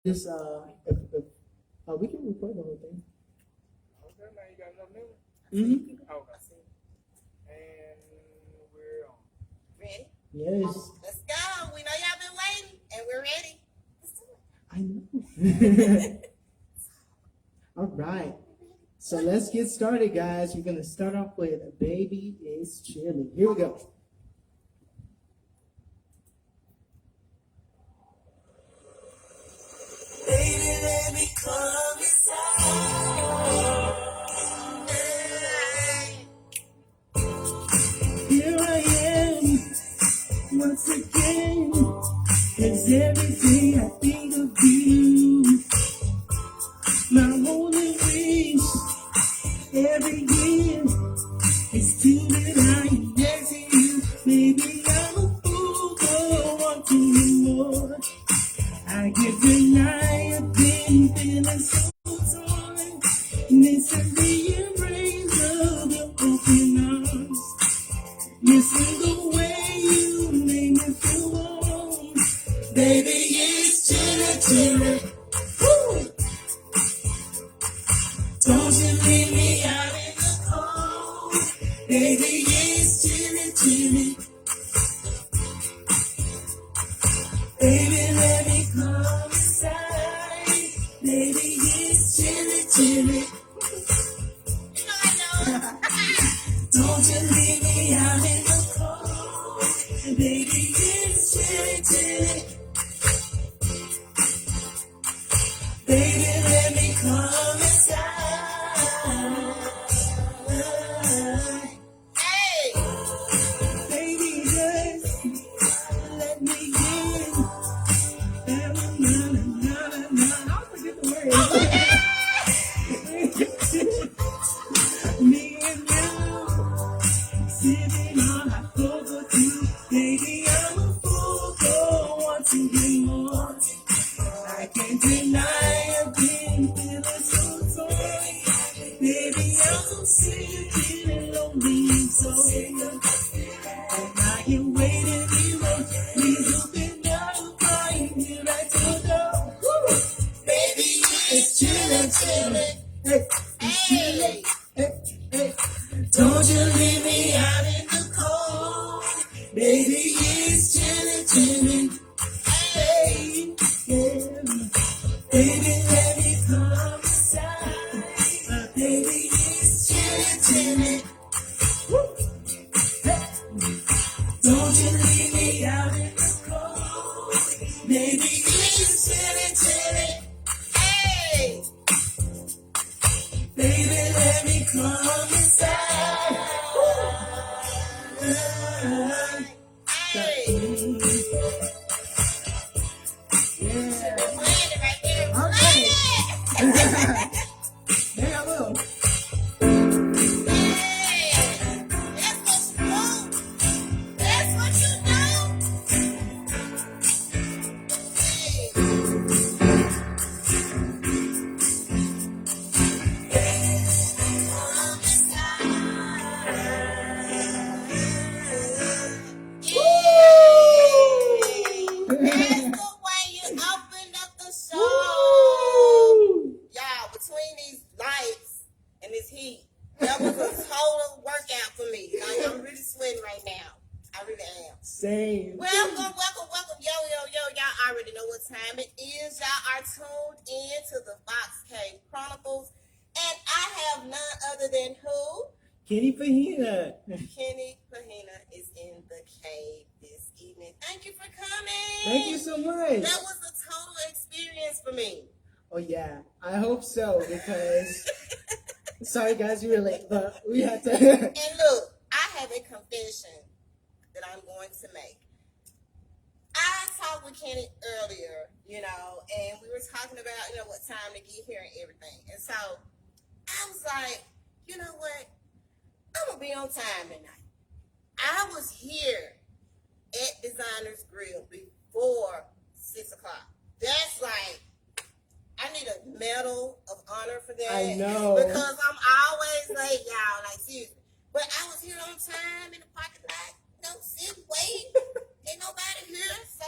Just if we can record the whole thing. Okay, now you got enough new? Mm-hmm. Okay. And we're on. Ready? Yes, Let's go. We know y'all been waiting, and we're ready. I know. All right. So let's get started, guys. We're gonna start off with "Baby Is Chilling." Here we go. Baby, let me come inside. Here I am once again. It's everything I think of you. My only wish every year is to that I am next to you. Maybe I'm a fool for wanting you more. I can't deny I've been feeling so torn. Missing the embrace of your open arms. Missing the way you make me feel warm. Baby, it's chilly, chilly. Woo! Don't you leave me out in the cold. Baby, it's chilly, chilly. Baby, let me come inside. Baby, it's chilly, chilly. Don't you leave me out in the cold. Baby, it's chilly, chilly. Baby, let me come inside. Hey! Baby, just let me in. Na, na, na, na, na. I forget the words. Me and you sitting on hot cocoa too. Baby, I'm a fool for wanting you more. I can't deny I've been feeling so torn. Baby, I'm so sick of feeling lonely and so. And I can wait anymore. Please open up, crying here at your door. Woo! Baby, it's chillin', chillin'. Hey, it's chillin'. Hey, hey. Don't you leave me out in the cold. Baby, it's chillin', chillin'. Hey, yeah. Baby, let me come inside. Baby, it's chillin', chillin'. Don't you leave me out in the cold. Baby, it's chillin', chillin'. Hey! Baby, let me come inside. Hey! Yeah. Been playing it right there. All Play right. it! Yeah, I will. Hey! That's what you do. That's what you do. Hey! Yay! That's the way you opened up the show. Woo! Y'all, between these lights and this heat, that was a total workout for me. Like, I'm really sweating right now. I really am. Same. Welcome. Yo. Y'all already know what time it is. Y'all are tuned in to the Fox Cave Chronicles. And I have none other than who? Kenny Pahina. Kenny Pahina is in the cave this evening. Thank you for coming. Thank you so much. That was a total experience for me. Oh yeah, I hope so because sorry guys, we were late, but we had to. And look, I have a confession that I'm going to make. I talked with Kenny earlier, and we were talking about, what time to get here and everything. And so I was like, you know what? I'm going to be on time tonight. I was here at Designer's Grill before 6 o'clock. That's like, I need a medal of honor for that. I know. Because I'm always late, y'all. Like, seriously. But I was here on time in the parking lot. Sit, wait. Ain't nobody here. So,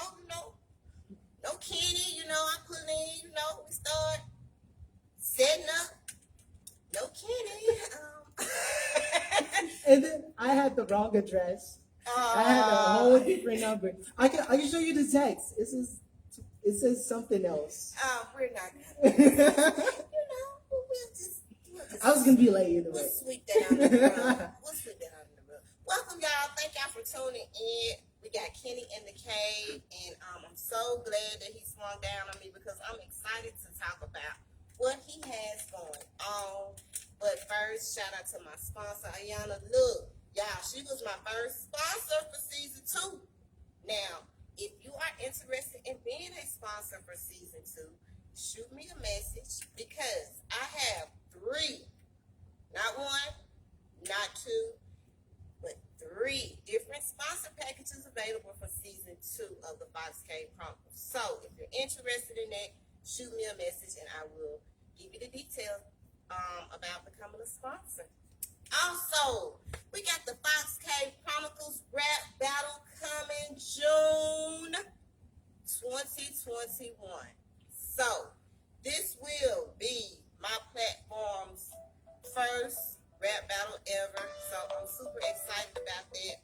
No Kenny, I put in, we start setting up. No Kenny. And then I had the wrong address. I had a whole different number. I can show you the text. It says something else. We're not gonna. I was gonna be late either way. We'll sweep that out in the room. Welcome, y'all. Thank y'all for tuning in. We got Kenny in the cave, and I'm so glad that he swung down on me because I'm excited to talk about what he has going on. But first, shout out to my sponsor, Ayana. Look, y'all, she was my first sponsor for season 2. Now, if you are interested in being a sponsor for season 2, shoot me a message because I have 3, not 1, not 2, but 3 different sponsor packages available for season 2 of the Fox Cave Chronicles. So, if you're interested in that, shoot me a message and I will give you the details about becoming a sponsor. Also, we got the Fox Cave Chronicles rap battle coming June 2021. So, this will be my platform's first rap battle ever. So, I'm super excited about that.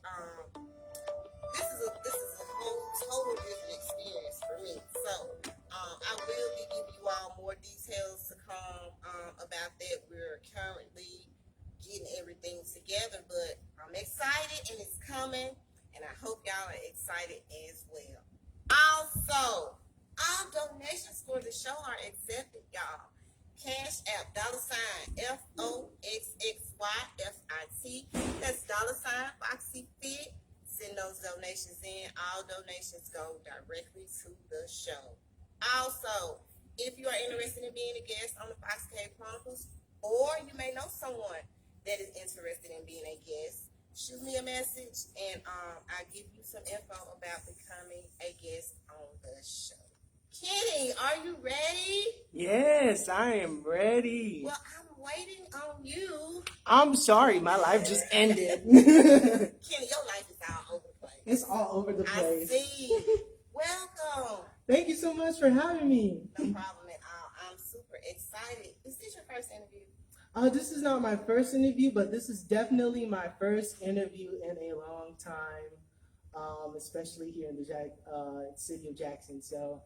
This is a whole total different experience for me. So, I will be giving you all more details to come about that. We're currently getting everything together, but I'm excited and it's coming, and I hope y'all are excited as well. Also, all donations for the show are accepted, y'all. Cash App, $FOXXYFIT. That's $FoxyFit. Send those donations in. All donations go directly to the show. Also, if you are interested in being a guest on the Fox Cave Chronicles, or you may know someone that is interested in being a guest, shoot me a message and I'll give you some info about becoming a guest on the show. Kenny, are you ready? Yes, I am ready. Well, I'm waiting on you. I'm sorry, my life just ended. Kenny, your life is all over the place. It's all over the place. I see. Welcome. Thank you so much for having me. No problem at all. I'm super excited. Is this your first interview? This is not my first interview, but this is definitely my first interview in a long time, especially here in the city of Jackson. So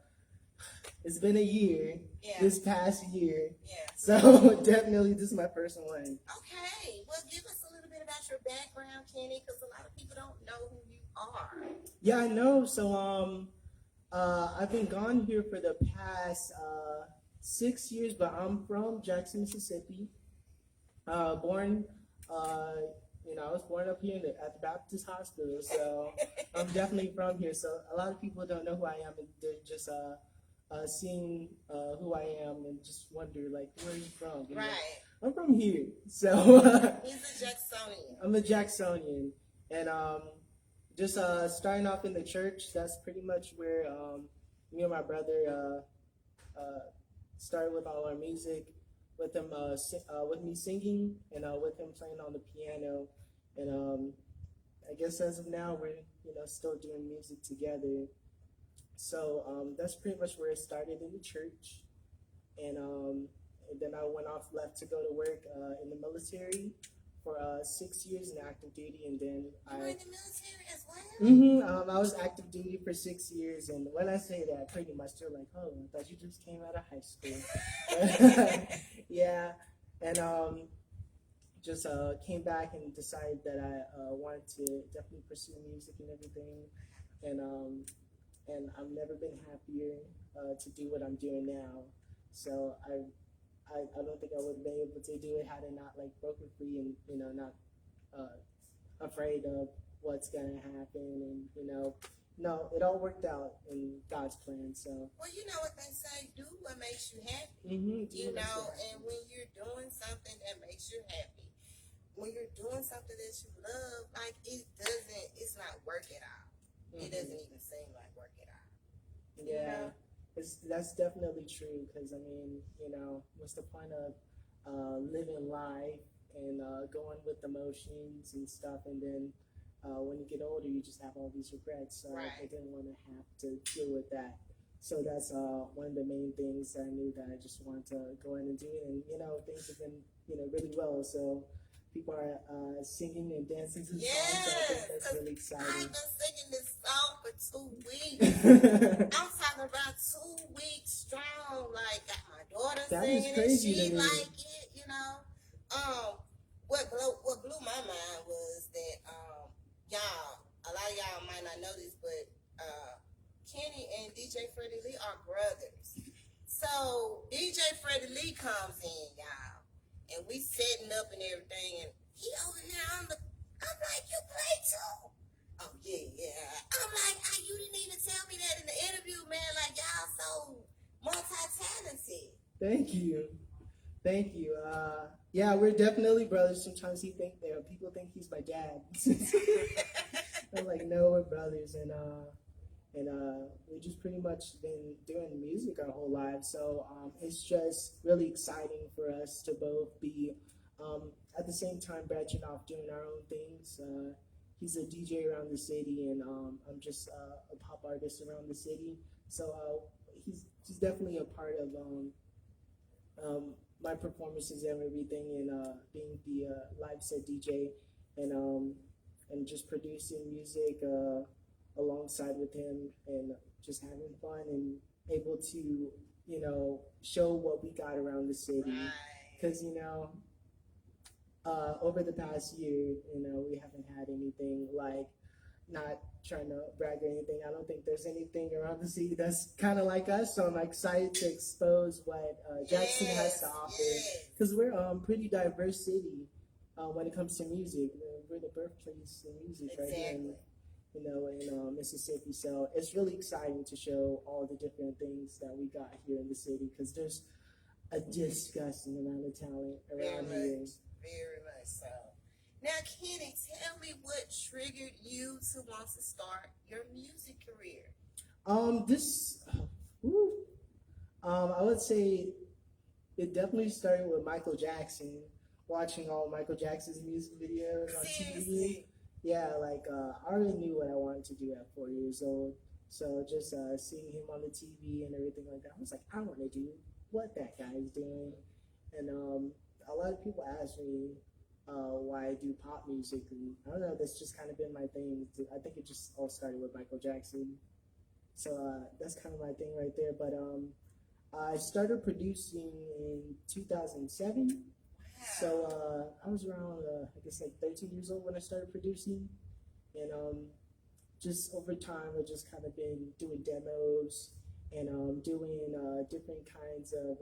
it's been a year, this past year. Yeah. So definitely this is my first one. Okay. Well, give us a little bit about your background, Kenny, because a lot of people don't know who you are. Yeah, I know. So I've been gone here for the past 6 years, but I'm from Jackson, Mississippi. Born, I was born up here at the Baptist Hospital, so I'm definitely from here. So a lot of people don't know who I am, and they're just seeing who I am and just wonder, like, where are you from? And right. I'm from here. So he's a Jacksonian. I'm a Jacksonian, and just starting off in the church. That's pretty much where me and my brother started with all our music. With him, with me singing, and with him playing on the piano, and I guess as of now we're still doing music together. So that's pretty much where it started in the church, and then I left to go to work in the military for 6 years in active duty, and then you were in the military as well? I was active duty for 6 years, and when I say that, pretty much they're like, "Oh, I thought you just came out of high school." Yeah, and just came back and decided that I wanted to definitely pursue music and everything, and I've never been happier to do what I'm doing now. So I don't think I would have been able to do it had I not broken free and not afraid of what's gonna happen, and no, it all worked out in God's plan. So well, you know what they say: do what makes you happy. Mm-hmm. And when you're doing something that makes you happy, when you're doing something that you love, it's not work at all. Mm-hmm. It doesn't even seem like work at all. Yeah. That's definitely true, because I mean, what's the point of living life and going with emotions and stuff, and then when you get older, you just have all these regrets. So right. I didn't want to have to deal with that. So that's one of the main things that I knew that I just wanted to go in and do. And things have been really well. So people are singing and dancing to the song. So I think that's really exciting. I've been singing this song for 2 weeks. I'm talking about 2 weeks strong. Like, got my daughter That singing is crazy and she to me. like it, What blew my mind was that y'all, a lot of y'all might not know this, but Kenny and DJ Freddie Lee are brothers. So DJ Freddie Lee comes in, y'all, and we setting up and everything, and he over here I'm like, you play too? Oh yeah. I'm like, you didn't even tell me that in the interview, man. Like, y'all so multi-talented. Thank you. Yeah, we're definitely brothers. Sometimes people think he's my dad. I'm like, no, we're brothers, and we just pretty much been doing music our whole lives. So it's just really exciting for us to both be at the same time branching off doing our own things. He's a DJ around the city, and I'm just a pop artist around the city. So he's definitely a part of my performances and everything, and being the live set DJ, and just producing music alongside with him, and just having fun and able to show what we got around the city, because over the past year, we haven't had anything, like, not trying to brag or anything. I don't think there's anything around the city that's kind of like us. So I'm excited to expose what Jackson has to offer, because we're a pretty diverse city when it comes to music. We're the birthplace of music, right here in Mississippi. So it's really exciting to show all the different things that we got here in the city, because there's a disgusting amount of talent around here. Very much so. Now, Kenny, tell me what triggered you to want to start your music career. I would say it definitely started with Michael Jackson. Watching all Michael Jackson's music videos on TV. Yeah, like I already knew what I wanted to do at 4 years old. So just seeing him on the TV and everything like that, I was like, I want to do what that guy is doing. And a lot of people ask me why I do pop music, and I don't know, that's just kind of been my thing. I think it just all started with Michael Jackson. So that's kind of my thing right there. But I started producing in 2007. Wow. So I was around, I guess, like 13 years old when I started producing. And just over time, I've just kind of been doing demos and doing different kinds of,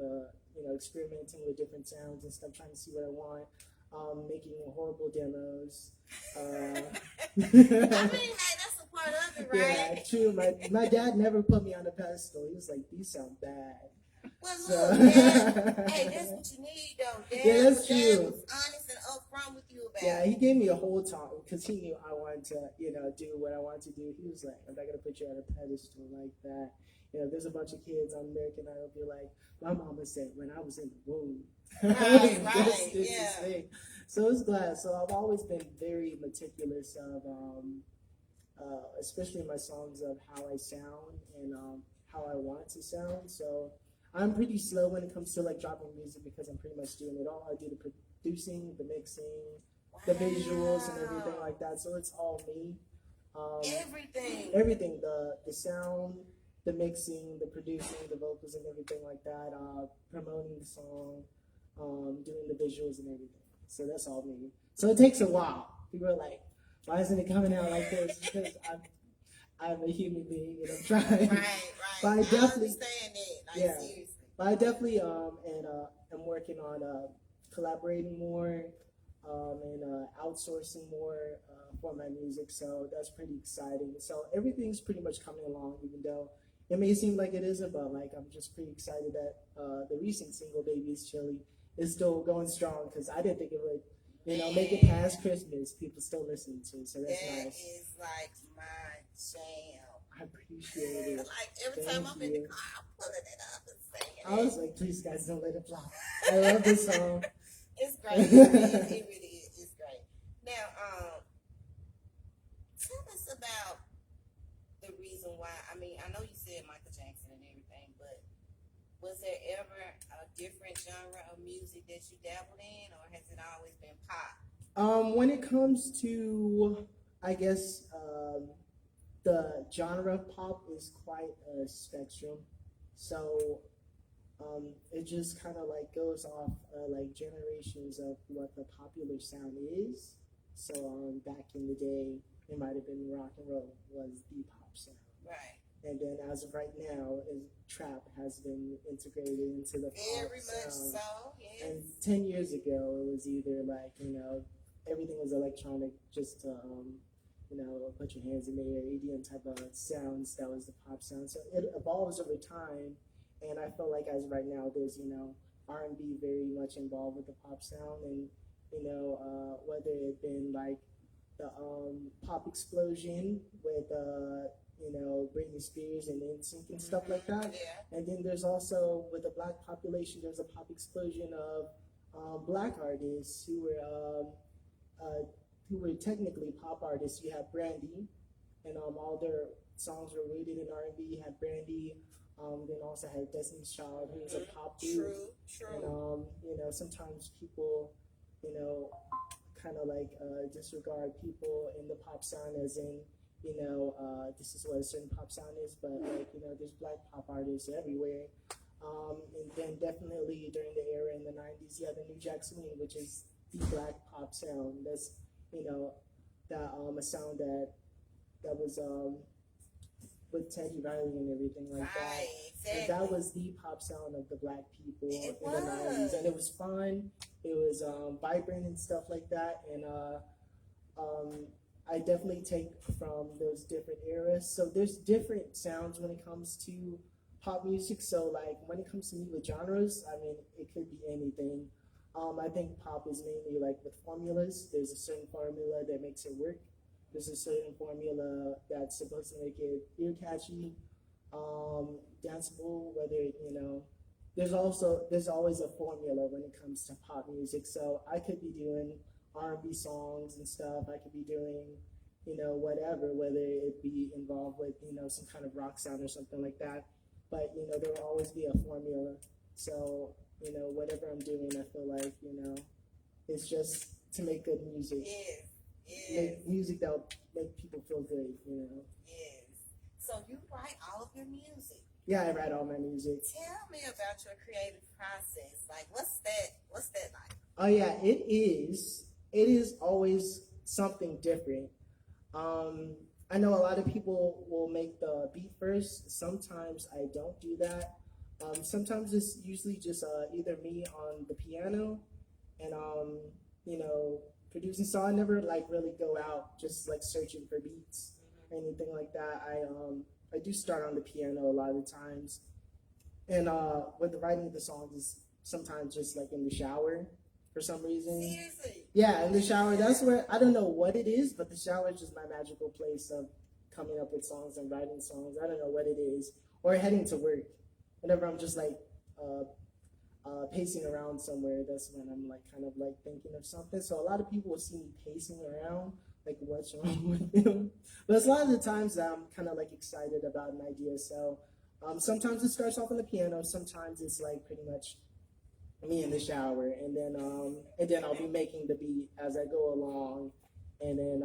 experimenting with different sounds and stuff, trying to see what I want. Making horrible demos. I mean, hey, that's a part of it, right? Yeah, true. My dad never put me on a pedestal. He was like, "These sound bad." Well, look, Dad, hey, that's what you need, though. Dad, yeah, that's true. Dad was honest and upfront with you about it. Yeah, he gave me a whole talk because he knew I wanted to, do what I wanted to do. He was like, "I'm not gonna put you on a pedestal like that." There's a bunch of kids on American Idol be like, "My mama said when I was in the womb." Right, yeah. So it's glad. So I've always been very meticulous of, especially in my songs, of how I sound and how I want to sound. So I'm pretty slow when it comes to like dropping music, because I'm pretty much doing it all. I do the producing, the mixing, the visuals, and everything like that. So it's all me. Everything, the sound, the mixing, the producing, the vocals, and everything like that. Promoting the song, doing the visuals and everything. So that's all me. So it takes a while. People are like, "Why isn't it coming out like this?" Because I'm a human being and I'm trying. Right. But I definitely understand it. Like, yeah. Seriously. But I definitely am working on collaborating more and outsourcing more for my music. So that's pretty exciting. So everything's pretty much coming along, even though it may seem like it isn't. But like, I'm just pretty excited that the recent single, "Baby Is Chilly," is still going strong, because I didn't think it would, make it past Christmas. People still listening to it, so that's nice. That is like my jam. I appreciate it. Like every time I'm in the car, I'm pulling it up and singing. I was like, please, guys, don't let it fly. I love this song. It's great. It really is. It's great. Now, tell us about the reason why. I mean, I know you said Michael Jackson and Was there ever a different genre of music that you dabbled in, or has it always been pop? When it comes to, I guess, the genre of pop is quite a spectrum. So it just kind of like goes off like generations of what the popular sound is. So back in the day, it might have been rock and roll was the pop sound. Right. And then as of right now, trap has been integrated into the pop Very much sound. so, yes. And 10 years ago, it was either like, everything was electronic, just to, put your hands in the air, EDM type of sounds. That was the pop sound. So it evolves over time. And I feel like as of right now, there's, R&B very much involved with the pop sound. And, whether it been like the pop explosion with, Britney Spears and NSYNC and stuff like that. Yeah. And then there's also, with the black population, there's a pop explosion of black artists who were technically pop artists. You have Brandy, and all their songs were rooted in R&B. You had Brandy, then also had Destiny's Child, who was a pop dude. True. And sometimes people, kind of like disregard people in the pop sound as in, this is what a certain pop sound is, but like, there's black pop artists everywhere. And then definitely during the era in the 90s, you had the New Jack Swing, which is the black pop sound. That's, a sound that was with Teddy Riley and everything like that. Exactly. And that was the pop sound of the black people in the 90s. And it was fun. It was vibrant and stuff like that. And I definitely take from those different eras. So there's different sounds when it comes to pop music. So like when it comes to me with genres, I mean, it could be anything. I think pop is mainly like with formulas. There's a certain formula that makes it work. There's a certain formula that's supposed to make it ear catchy, danceable, there's always a formula when it comes to pop music. So I could be doing R&B songs and stuff. I could be doing, whatever, whether it be involved with, some kind of rock sound or something like that. But, there will always be a formula. So, whatever I'm doing, I feel like, it's just to make good music. Yes. Make music that will make people feel good, Yes. So you write all of your music. Yeah, I write all my music. Tell me about your creative process. Like, what's that like? Oh yeah, it is. It is always something different. I know a lot of people will make the beat first. Sometimes I don't do that. Sometimes it's usually just either me on the piano and producing. So I never like really go out just like searching for beats or anything like that. I do start on the piano a lot of the times, and with the writing of the songs is sometimes just like in the shower for some reason. Seriously? Yeah, in the shower. That's where I don't know what it is, but the shower is just my magical place of coming up with songs and writing songs. I don't know what it is. Or heading to work. Whenever I'm just like pacing around somewhere, that's when I'm like kind of like thinking of something. So a lot of people will see me pacing around, like what's wrong with them. But it's a lot of the times that I'm kind of like excited about an idea. So sometimes it starts off on the piano. Sometimes it's like pretty much me in the shower, and then I'll be making the beat as I go along, and then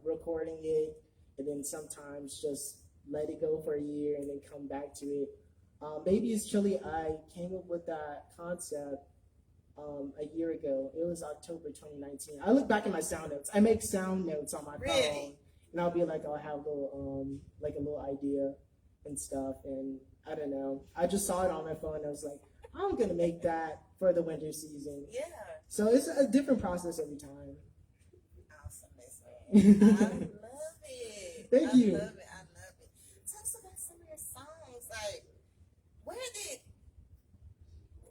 recording it, and then sometimes just let it go for a year and then come back to it. Maybe it's Chili. I came up with that concept a year ago. It was October 2019. I look back at my sound notes. I make sound notes on my phone, and I'll be like, I'll have a little idea and stuff. And I don't know. I just saw it on my phone. And I was like, I'm gonna make that for the winter season. Yeah. So it's a different process every time. Awesomeness, man. I love it. Thank you. I love it. Tell us about some of your songs. Like, where did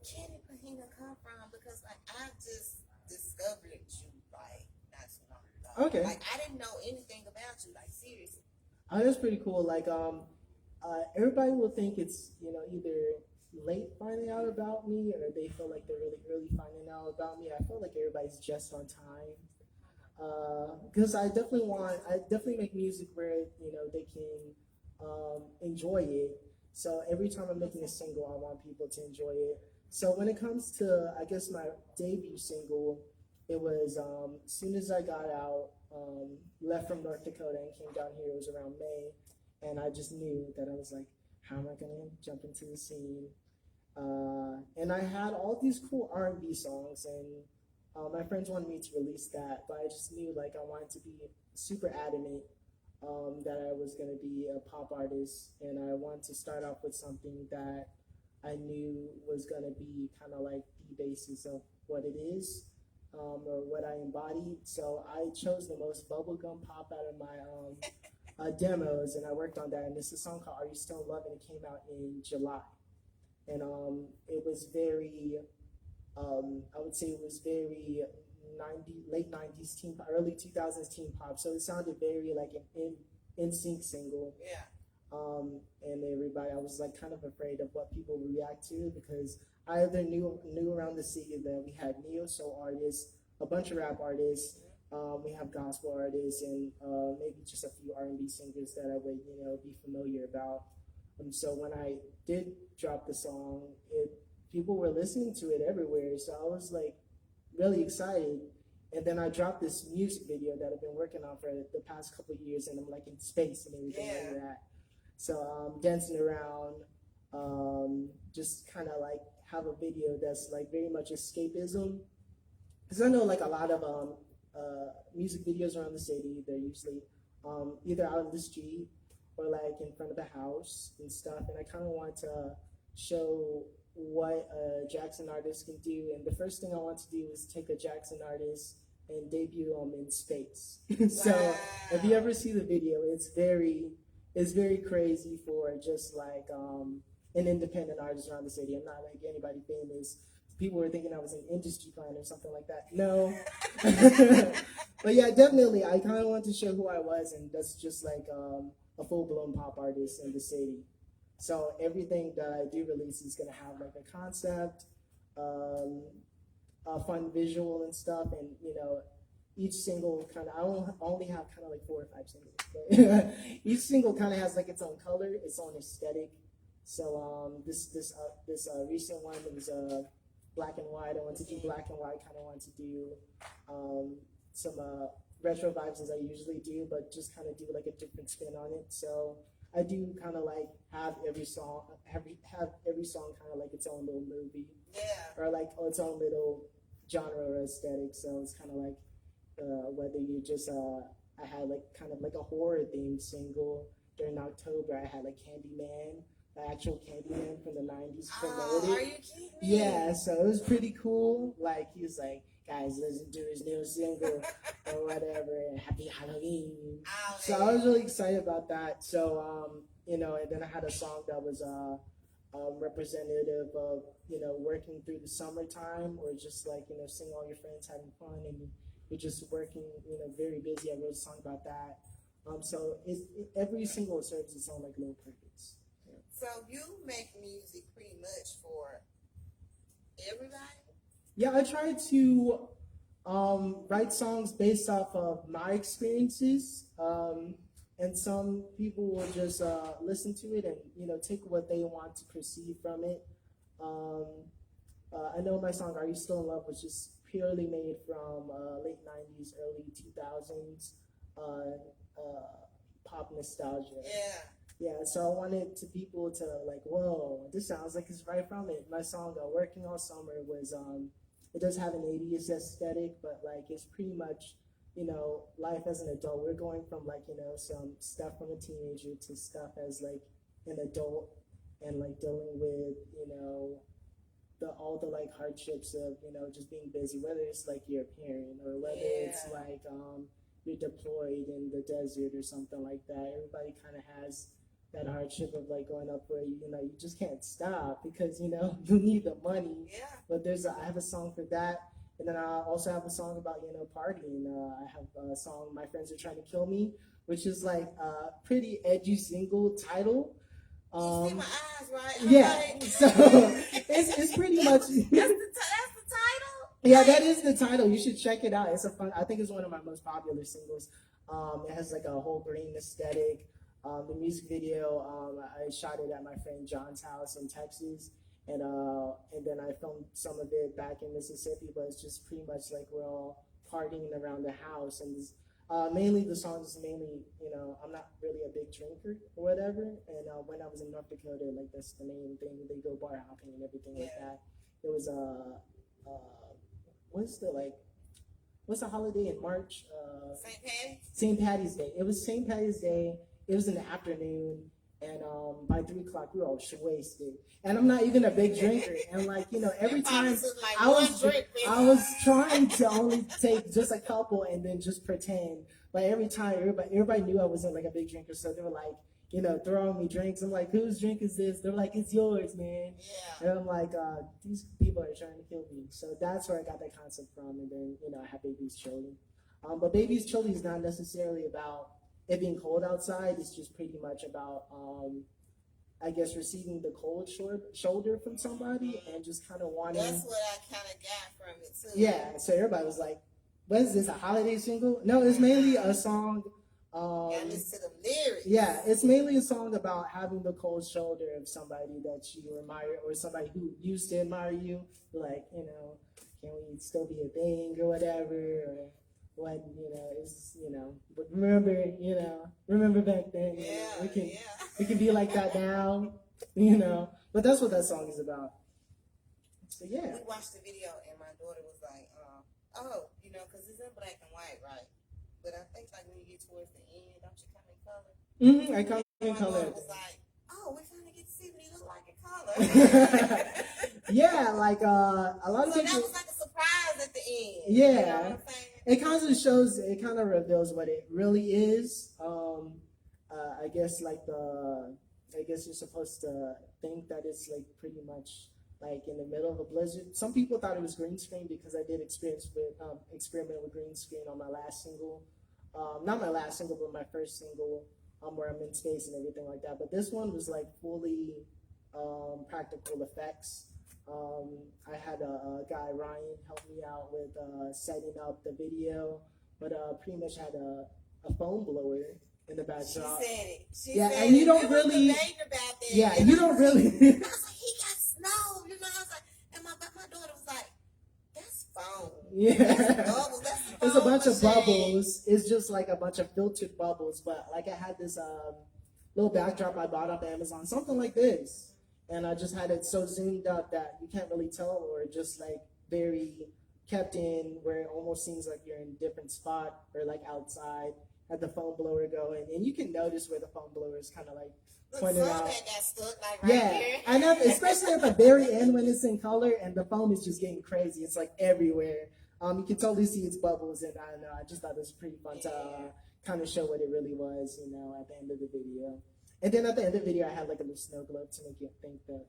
Kenny Pahina come from? Because like I just discovered you like not too long ago. Okay. Like I didn't know anything about you. Like seriously. Oh, that's pretty cool. Like everybody will think it's either late finding out about me or they feel like they're really early finding out about me. I feel like everybody's just on time because I definitely make music where they can enjoy it. So every time I'm making a single, I want people to enjoy it. So when it comes to, I guess, my debut single, it was as soon as I got out, left from North Dakota and came down here. It was around May, and I just knew that I was like, how am I gonna jump into the scene? And I had all these cool R&B songs, and my friends wanted me to release that, but I just knew like I wanted to be super adamant that I was going to be a pop artist, and I wanted to start off with something that I knew was going to be kind of like the basis of what it is, or what I embodied. So I chose the most bubblegum pop out of my demos, and I worked on that. And this is a song called "Are You Still in Love?" and it came out in July. And it was very, I would say it was very late 90s teen pop, early 2000s teen pop. So it sounded very like an in-sync single. Yeah. And everybody, I was like kind of afraid of what people would react to, because I either knew around the city that we had neo soul artists, a bunch of rap artists, we have gospel artists, and maybe just a few R&B singers that I would be familiar about. So when I did drop the song, people were listening to it everywhere. So I was like really excited. And then I dropped this music video that I've been working on for the past couple of years, and I'm like in space and everything like that. So dancing around, just kind of like have a video that's like very much escapism. Because I know like a lot of music videos around the city, they're usually either out on the street or like in front of a house and stuff. And I kind of want to show what a Jackson artist can do. And the first thing I want to do is take a Jackson artist and debut them in space. So if you ever see the video, it's very crazy for just like an independent artist around the city. I'm not like anybody famous. People were thinking I was an industry plant or something like that. No. But yeah, definitely, I kind of want to show who I was, and that's just like a full-blown pop artist in the city. So everything that I do release is going to have like a concept, a fun visual and stuff, and each single kind of, I only have kind of like 4 or 5 singles, but each single kind of has like its own color, its own aesthetic. So this recent one was black and white. I want to do black and white. Kind of want to do some retro vibes as I usually do, but just kind of do like a different spin on it. So I do kind of like have every song kind of like its own little movie, or like its own little genre or aesthetic. So it's kind of like whether you just I had like kind of like a horror themed single during October. I had like Candyman, the actual Candyman from the 90s promoted. Are you kidding me? Yeah, so it was pretty cool. Like he was like, guys, listen to his new single or whatever, and happy Halloween. So I was really excited about that. So and then I had a song that was representative of working through the summertime, or just like seeing all your friends having fun and you're just working very busy. I wrote a song about that. So every single serves its own like little purpose. Yeah. So you make music pretty much for everybody? Yeah, I try to write songs based off of my experiences, and some people will just listen to it and take what they want to perceive from it. I know my song "Are You Still in Love" was just purely made from late 90s, early 2000s pop nostalgia. Yeah, so I wanted people to like, whoa, this sounds like it's right from it. My song "Working All Summer" was it does have an 80s aesthetic, but like it's pretty much life as an adult. We're going from like some stuff from a teenager to stuff as like an adult, and like dealing with all the like hardships of just being busy, whether it's like you're a parent or whether it's like you're deployed in the desert or something like that. Everybody kind of has that hardship of like going up where you just can't stop because you need the money. But I have a song for that, and then I also have a song about partying. I have a song "My Friends Are Trying to Kill Me," which is like a pretty edgy single title. You see my eyes, right? So it's pretty much that's the title. Yeah, that is the title. You should check it out. It's a fun. I think it's one of my most popular singles. It has like a whole green aesthetic. The music video, I shot it at my friend John's house in Texas, and then I filmed some of it back in Mississippi. But it's just pretty much like we're all partying around the house, and mainly the song is mainly, I'm not really a big drinker or whatever. And when I was in North Dakota, like that's the main thing. They go bar hopping and everything like that. It was what's the holiday in March? St. Patty's. St. Patty's Day. It was St. Patty's Day. It was in the afternoon, and by 3 o'clock we were all wasted. And I'm not even a big drinker. And every time I was trying to only take just a couple and then just pretend. But every time everybody knew I wasn't like a big drinker, so they were like, throwing me drinks. I'm like, whose drink is this? They're like, it's yours, man. Yeah. And I'm like, these people are trying to kill me. So that's where I got that concept from. And then, I have Baby's Chili. But Baby's Chili is not necessarily about it being cold outside. It's just pretty much about, I guess, receiving the cold shoulder from somebody and just kind of wanting. That's what I kind of got from it, too. Yeah, so everybody was like, what is this, a holiday single? No, it's mainly a song. Gotta listen to the lyrics. Yeah, it's mainly a song about having the cold shoulder of somebody that you admire or somebody who used to admire you. Like, can we still be a thing or whatever? Or what, is, but remember back then. We can be like that now, But that's what that song is about. So, yeah. We watched the video and my daughter was like, oh, because it's in black and white, right? But I think like when you get towards the end, don't you come in color? Mm-hmm, I come in color. My daughter was like, oh, we finally get to see what he look like in color. Yeah, like a lot of people. That was like a surprise at the end. Yeah. You know what I'm saying? It kind of reveals what it really is. I guess you're supposed to think that it's like pretty much like in the middle of a blizzard. Some people thought it was green screen because I did experiment with green screen on my last single. Not my last single, but my first single, where I'm in space and everything like that. But this one was like fully practical effects. I had a guy, Ryan, help me out with setting up the video, but pretty much had a phone blower in the backdrop. She said it. And you don't really. About that. Yeah, you don't really. I was like, he got snow, I was like, and my daughter was like, that's foam. Yeah. That's bubbles. That's the It's a bunch of machine. bubbles. It's just like a bunch of filtered bubbles, but like I had this little backdrop I bought off Amazon, something like this. And I just had it so zoomed up that you can't really tell, or just like very kept in where it almost seems like you're in a different spot or like outside. Had the foam blower going, and you can notice where the foam blower is kind of like pointed out. That got stuck like right here. I know, especially at the very end when it's in color and the foam is just getting crazy. It's like everywhere. You can totally see its bubbles, and I don't know. I just thought it was pretty fun to kind of show what it really was, at the end of the video. And then at the end of the video, I had like a little snow globe to make you think that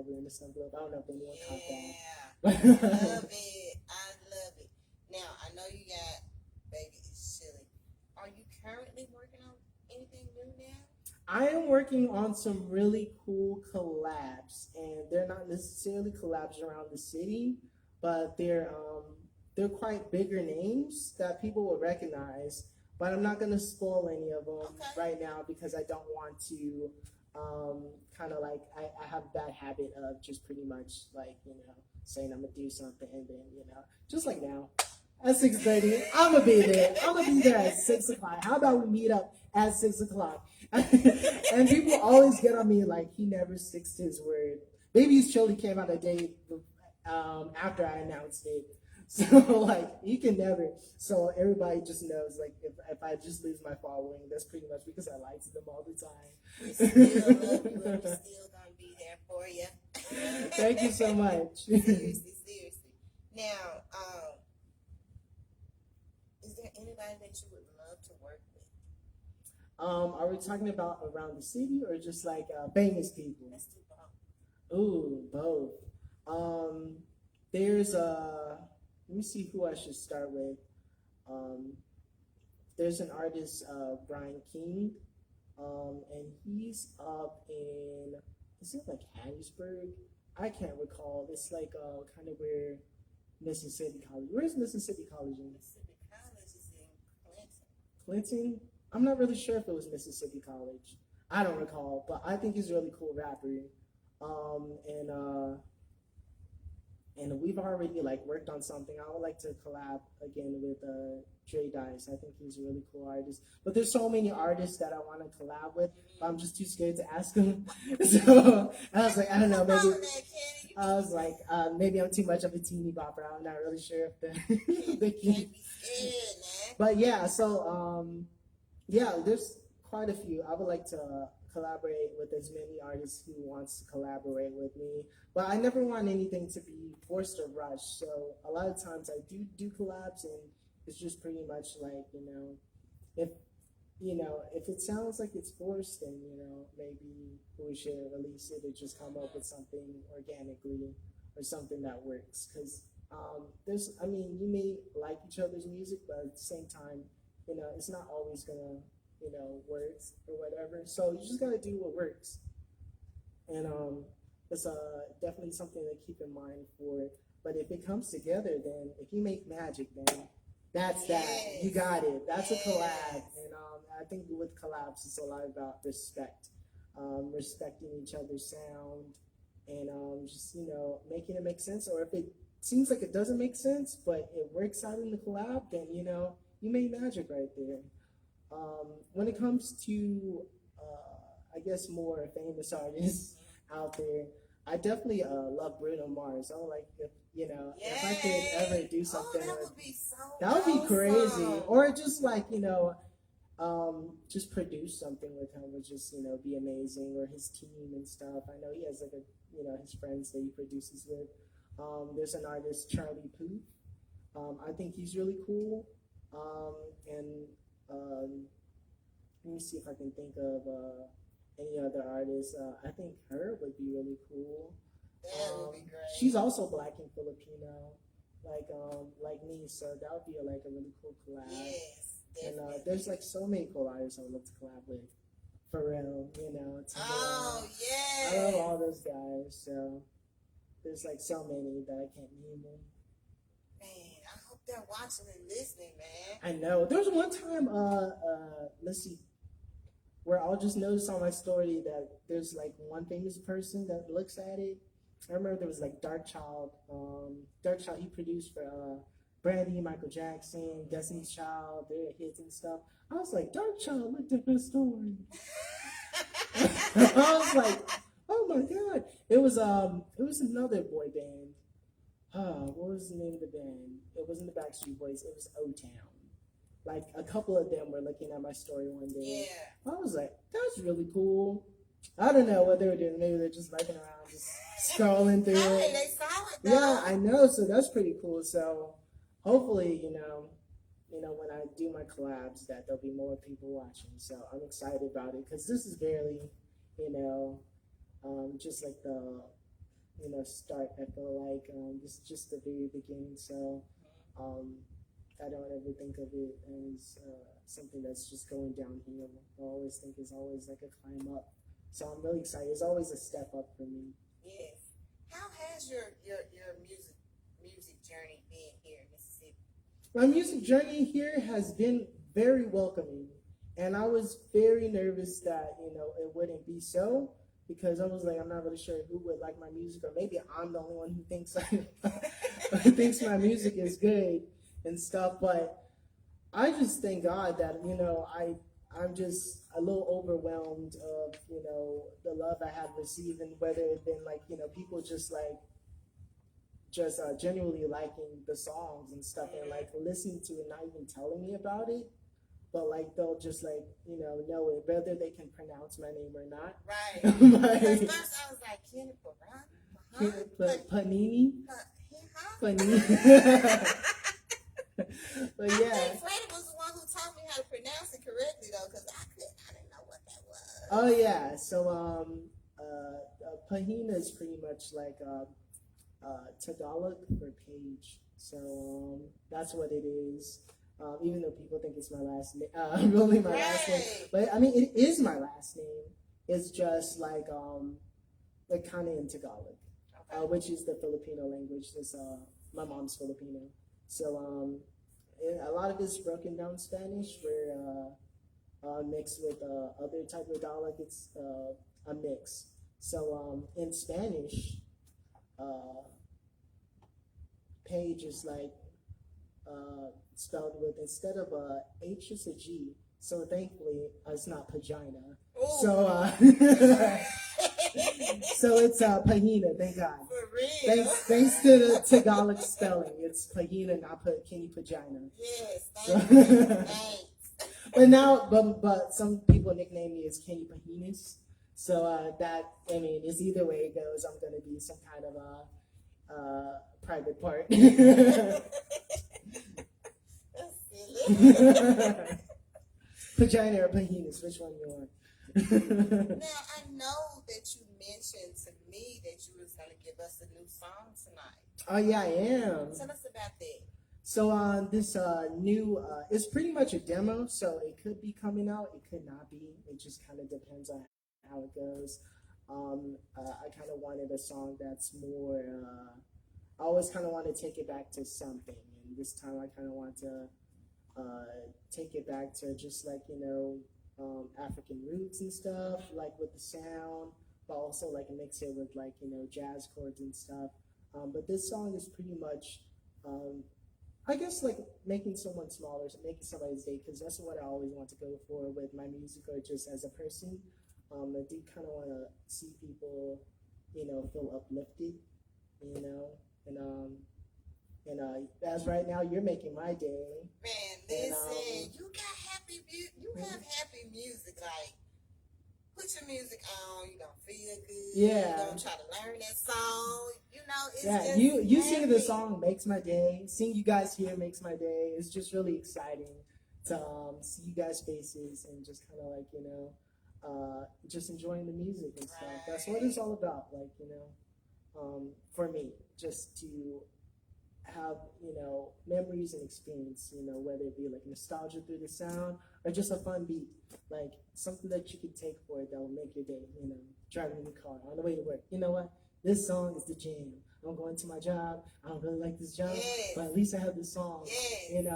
we're in the snow globe. I don't know if anyone caught that. I love it. Now I know you got Baby It's Chili. Are you currently working on anything new now? I am working on some really cool collabs, and they're not necessarily collabs around the city, but they're quite bigger names that people will recognize. But I'm not going to spoil any of them right now because I don't want to kind of like, I have that habit of just pretty much like, saying I'm going to do something and then, just like now at 6:30, I'm going to be there. I'm going to be there at 6 o'clock. How about we meet up at 6 o'clock? And people always get on me like, he never sticks to his word. Baby's Chili came out a day after I announced it. So like you can never. So everybody just knows like if I just lose my following, that's pretty much because I lie to them all the time. We still love you, and we're still gonna be there for you. Thank you so much. Seriously. Now, is there anybody that you would love to work with? Are we talking about around the city or just like famous people? Let's do both. Ooh, both. There's let me see who I should start with. There's an artist, Brian King, and he's up in, is it like Hattiesburg? I can't recall. It's like kind of where Mississippi College. Where's Mississippi College in? Mississippi College is in Clinton. Clinton? I'm not really sure if it was Mississippi College. I don't recall, but I think he's a really cool rapper. Um, and uh, and we've already like worked on something. I would like to collab again with Dre Dice. I think he's a really cool artist. But there's so many artists that I want to collab with. But I'm just too scared to ask them. So I was like, I don't know, maybe. I was like, maybe I'm too much of a teeny bopper. I'm not really sure if the Can't be scared, man. But yeah, so yeah, there's quite a few. I would like to collaborate with as many artists who wants to collaborate with me. But I never want anything to be forced or rushed. So a lot of times I do collabs, and it's just pretty much like if if it sounds like it's forced, then maybe we should release it or just come up with something organically or something that works. Because I mean, you may like each other's music, but at the same time, it's not always gonna work or whatever. So you just gotta do what works, and it's definitely something to keep in mind for. But if it comes together, then if you make magic, then that's that. You got it. That's a collab, and I think with collabs, it's a lot about respect, respecting each other's sound, and just making it make sense. Or if it seems like it doesn't make sense, but it works out in the collab, then you made magic right there. When it comes to, I guess, more famous artists out there, I definitely love Bruno Mars. I would like if I could ever do something. Oh, that would be so. That would be crazy. awesome. Or just like just produce something with him would just be amazing. Or his team and stuff. I know he has like his friends that he produces with. There's an artist, Charlie Puth. I think he's really cool. And let me see if I can think of any other artists. I think her would be really cool. That would be great. She's also Black and Filipino, like me. So that would be like a really cool collab. Yes, And definitely. there's like so many cool artists I would love to collab with. Pharrell, Oh, I yes. love all those guys. So there's like so many that I can't name them. Man, I hope they're watching and listening, man. I know. There was one time, let's see, where I'll just notice on my story that there's like one famous person that looks at it. I remember there was like Dark Child. Dark Child, he produced for Brandy, Michael Jackson, Destiny's Child, their hits and stuff. I was like, Dark Child looked at my story. I was like, oh my god. It was another boy band. What was the name of the band? It wasn't the Backstreet Boys, it was O-Town. Like a couple of them were looking at my story one day. Yeah. I was like, that's really cool. I don't know what they were doing. Maybe they're just looking around, just scrolling through Hey, it. they saw it though. Yeah, I know. So that's pretty cool. So hopefully, when I do my collabs, that there'll be more people watching. So I'm excited about it because this is barely, just like the, start. I feel like this is just the very beginning. So I don't ever think of it as something that's just going downhill. I always think it's always like a climb up. So I'm really excited. It's always a step up for me. Yes. How has your music journey been here in Mississippi? My music journey here has been very welcoming, and I was very nervous that it wouldn't be so because I was like, I'm not really sure who would like my music, or maybe I'm the only one who thinks who thinks my music is good and stuff. But I just thank God that I'm just a little overwhelmed of the love I have received, and whether it's been like people just genuinely liking the songs and stuff, and like listening to it, not even telling me about it, but like they'll just like know it, whether they can pronounce my name or not. Right. Like, Because first I was like, Kenny Panini. Panini. Panini. But I yeah. think Freddie was the one who taught me how to pronounce it correctly though, because I didn't know what that was. Oh yeah. So Pahina is pretty much like Tagalog for page. So that's what it is. Even though people think it's my last name, really my last name. But I mean, it is my last name. It's just like kind of in Tagalog, which is the Filipino language. This my mom's Filipino, so a lot of it's broken down Spanish, where mixed with other type of dialect. It's a mix. So in Spanish, uh, page is like spelled with instead of a H it's a G. So thankfully it's not pagina. Ooh. So so it's Pahina. Thank God. For real. Thanks to the Tagalog spelling, it's Pahina, not Kenny Pagina. Yes, So, thank you. Thanks. but now, but some people nickname me as Kenny Pahinas. So that I mean, it's either way it goes. I'm gonna be some kind of a private part. That's silly. Pagina or Pahinas, which one you want? Now, I know that you mentioned to me that you was going to give us a new song tonight. Oh yeah, I am. Tell us about that. So this new it's pretty much a demo, so it could be coming out, it could not be. It just kind of depends on how it goes. I kind of wanted a song that's more. I always kind of want to take it back to something, and this time I kind of want to take it back to just like African roots and stuff, like with the sound, but also like mix it with like jazz chords and stuff. But this song is pretty much, I guess, like making someone smaller, making somebody's day, because that's what I always want to go for with my music or just as a person. I do kind of want to see people, feel uplifted, you know, and as right now, you're making my day. Man, And, listen, you got happy you have happy music. Like, put your music on, you don't feel good. Yeah. You don't try to learn that song. It's Yeah, just you singing the happy. song makes my day. Seeing you guys here makes my day. It's just really exciting to see you guys' faces and just kind of like just enjoying the music and stuff. That's what it's all about. Like for me, just to have memories and experience. Whether it be like nostalgia through the sound or just a fun beat, like something that you could take for it that will make your day. Driving in the car on the way to work. You know what? This song is the jam. I'm going to my job. I don't really like this job, Yes. but at least I have this song. Yes.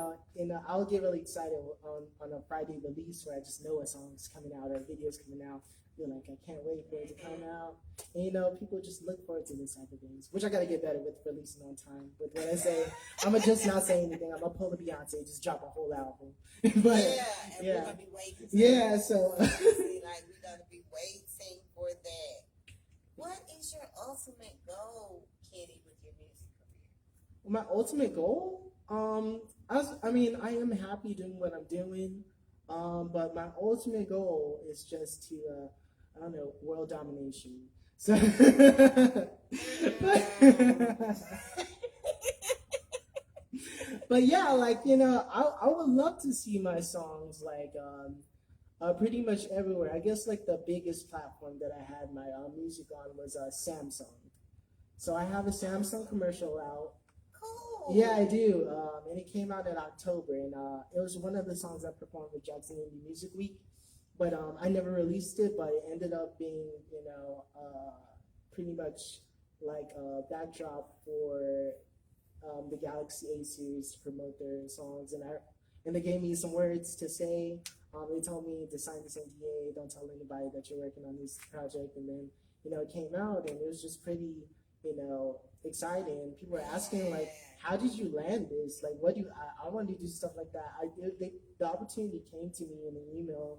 I'll get really excited on a Friday release where I just know a song's coming out or a video's coming out. Feel like I can't wait for it to come out. And people just look forward to this type of things, which I gotta get better with releasing on time. With what I say, I'ma just not say anything. I'ma pull the Beyonce, just drop a whole album. But And we're gonna be waiting. yeah, so like we're gonna be waiting for that. What is your ultimate goal, Kenny, with your music career? my ultimate goal, I am happy doing what I'm doing, but my ultimate goal is just to, I don't know, world domination. So, but yeah, like I would love to see my songs like pretty much everywhere. I guess like the biggest platform that I had my music on was Samsung. So I have a Samsung commercial out. Cool. Yeah, I do. And it came out in October, and it was one of the songs I performed with Jackson Indie Music Week. But I never released it, but it ended up being, pretty much like a backdrop for the Galaxy A series to promote their songs. And they gave me some words to say. They told me to sign this NDA, don't tell anybody that you're working on this project. And then, it came out, and it was just pretty, exciting. People were asking like, how did you land this? Like, what do you? I want to do stuff like that. The opportunity came to me in an email,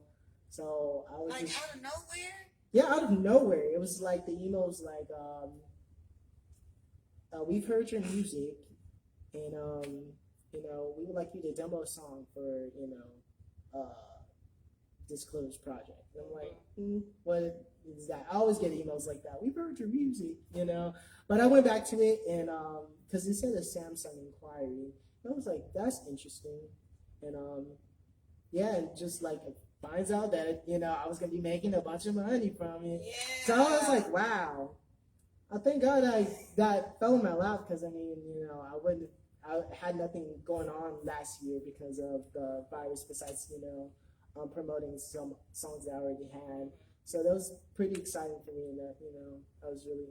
so I was Like just out of nowhere? yeah, out of nowhere. It was like the email was like, we've heard your music, and we would like you to demo a song for disclosed project. And I'm like, what is that? I always get emails like that. We've heard your music, But I went back to it, and because it said a Samsung inquiry, and I was like, that's interesting, and yeah, and just like it finds out that I was gonna be making a bunch of money from it. Yeah. So I was like, wow. I thank God that fell in my lap, because I had nothing going on last year because of the virus besides promoting some songs that I already had. So that was pretty exciting for me, and that I was really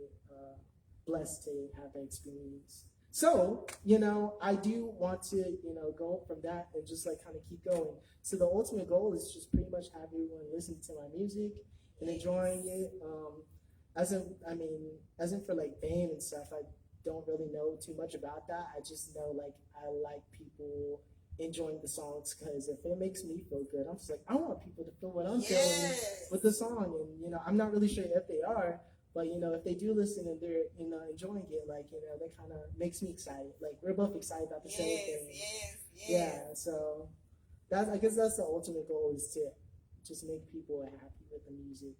blessed to have that experience. So, I do want to, go from that and just like kind of keep going. So the ultimate goal is just pretty much have everyone listen to my music and enjoying it. As in for like fame and stuff, I don't really know too much about that. I just know like I like people enjoying the songs because if it makes me feel good, I'm just like I want people to feel what I'm feeling with the song, and I'm not really sure if they are. But if they do listen and they're enjoying it, like that kind of makes me excited. Like we're both excited about the same thing. Yeah. So I guess that's the ultimate goal is to just make people happy with the music.